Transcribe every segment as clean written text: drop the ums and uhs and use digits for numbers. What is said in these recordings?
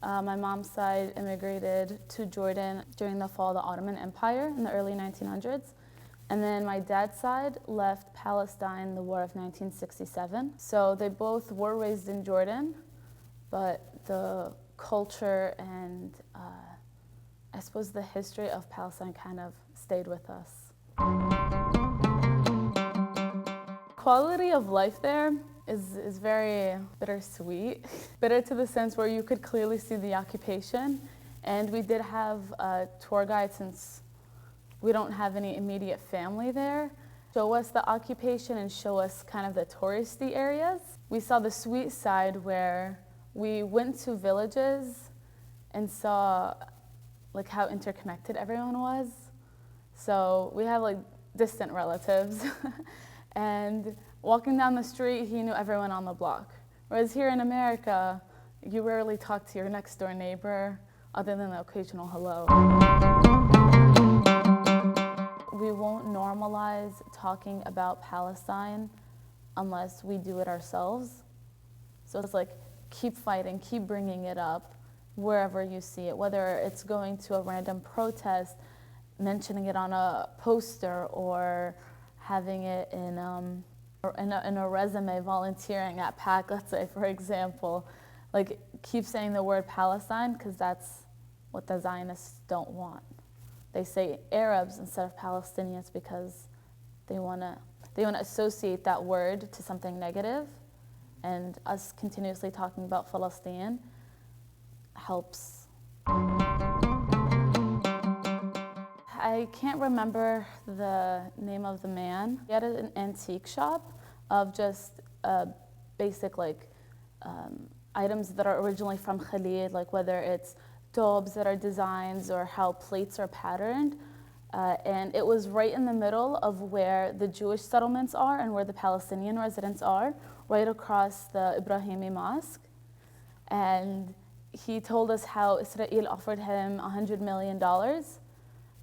My mom's side immigrated to Jordan during the fall of the Ottoman Empire in the early 1900s. And then my dad's side left Palestine in the War of 1967. So they both were raised in Jordan, but the culture and I suppose the history of Palestine kind of stayed with us. Quality of life there is very bittersweet. Bitter to the sense where you could clearly see the occupation. And we did have a tour guide, since we don't have any immediate family there, show us the occupation and show us kind of the touristy areas. We saw the sweet side where we went to villages and saw like how interconnected everyone was. So we have like distant relatives. And walking down the street, he knew everyone on the block. Whereas here in America, you rarely talk to your next door neighbor other than the occasional hello. We won't normalize talking about Palestine unless we do it ourselves. So it's like, keep fighting, keep bringing it up wherever you see it, whether it's going to a random protest, mentioning it on a poster, or having it in a resume, volunteering at PAC, let's say, for example. Like, keep saying the word Palestine, because that's what the Zionists don't want. They say Arabs instead of Palestinians because they want to associate that word to something negative, and us continuously talking about Palestine helps. I can't remember the name of the man. He had an antique shop of just basic items that are originally from Khalid, like whether it's daubs that are designs or how plates are patterned. And it was right in the middle of where the Jewish settlements are and where the Palestinian residents are, right across the Ibrahimi Mosque. And he told us how Israel offered him $100 million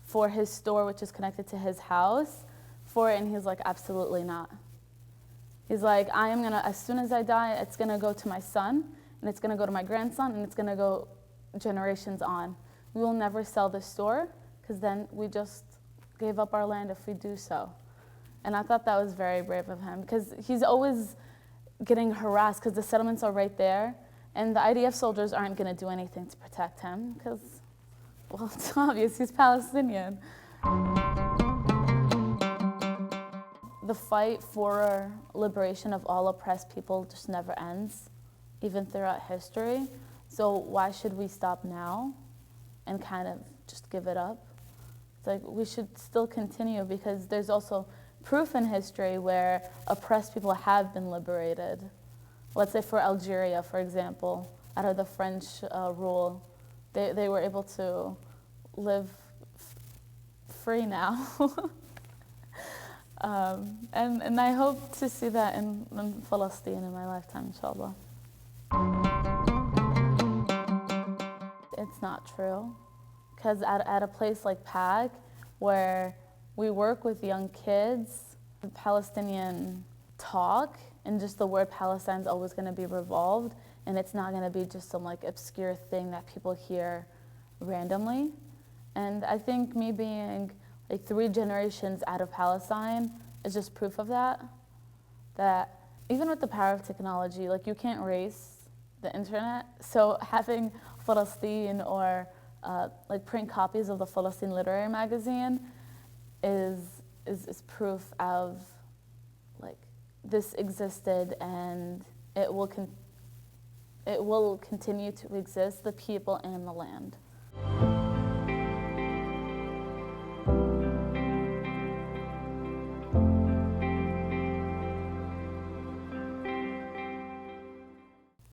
for his store, which is connected to his house, for it, and he's like, absolutely not. He's like, I am gonna, as soon as I die, it's gonna go to my son, and it's gonna go to my grandson, and it's gonna go generations on. We will never sell this store, because then we just gave up our land if we do so. And I thought that was very brave of him, because he's always getting harassed, because the settlements are right there, and the IDF soldiers aren't gonna do anything to protect him, because, well, it's obvious, he's Palestinian. The fight for liberation of all oppressed people just never ends, even throughout history. So why should we stop now and kind of just give it up? It's like we should still continue, because there's also proof in history where oppressed people have been liberated. Let's say for Algeria, for example, out of the French rule, they were able to live free now. And I hope to see that in Palestine in my lifetime, inshallah. It's not true, because at a place like PAC, where we work with young kids, the Palestinian talk, and just the word Palestine is always going to be revolved, and it's not going to be just some like obscure thing that people hear randomly. And I think me being like 3 generations out of Palestine is just proof of that. That even with the power of technology, like you can't erase the internet. So having Palestine or like print copies of the Palestine Literary Magazine is proof of like this existed, and it will continue to exist, the people and the land.